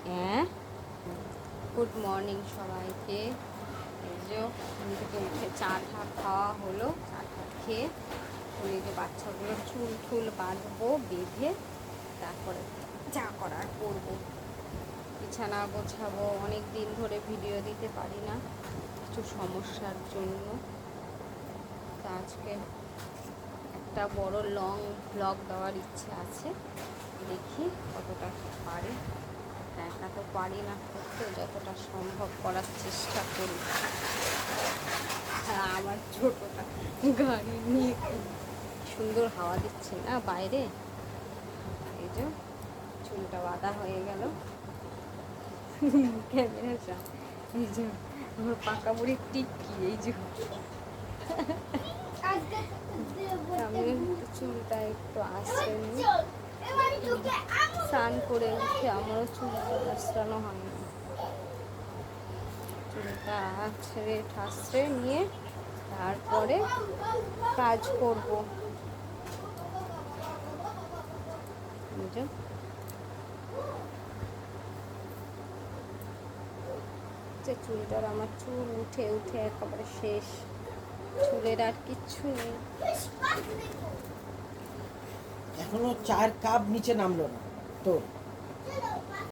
হ্যাঁ, good morning সবাইকে। এই যে ঘুম থেকে উঠে চা টা খাওয়া হলো, চা টা খেয়ে যে বাচ্চাগুলোর চুল টুল বাঁধবো, বেঁধে তারপরে যা করার করবো। বিছানা গোছাবো, অনেক দিন ধরে ভিডিও দিতে পারি না কিছু সমস্যার জন্য। তা আজকে একটা বড় লং ব্লগ দেওয়ার ইচ্ছে আছে, দেখি কতটা পারি। একা তো পারি না করতে, যতটা সম্ভব করার চেষ্টা করি। আমার ছোটটা গাড়ি নিয়ে সুন্দর হাওয়া দিচ্ছে না বাইরে। এই যে চুলটা বাঁধা হয়ে গেল, ক্যামেরা এই যে আমার পাকা বুড়ির টিক্কি। এই যে আমি চুলটা একটু আঁচড়ে স্নান করে উঠে আমারও চুলটা আঁচড়ানো হয় না। চুলটা আঁচড়ে ঠাসড়ে নিয়ে তারপরে কাজ করব। বুঝো, যে চুলটার আমার চুল উঠে উঠে একেবারে শেষ, চুলের আর কিচ্ছু নেই। এখনো 4 কাপ নিচে নামলো না তো।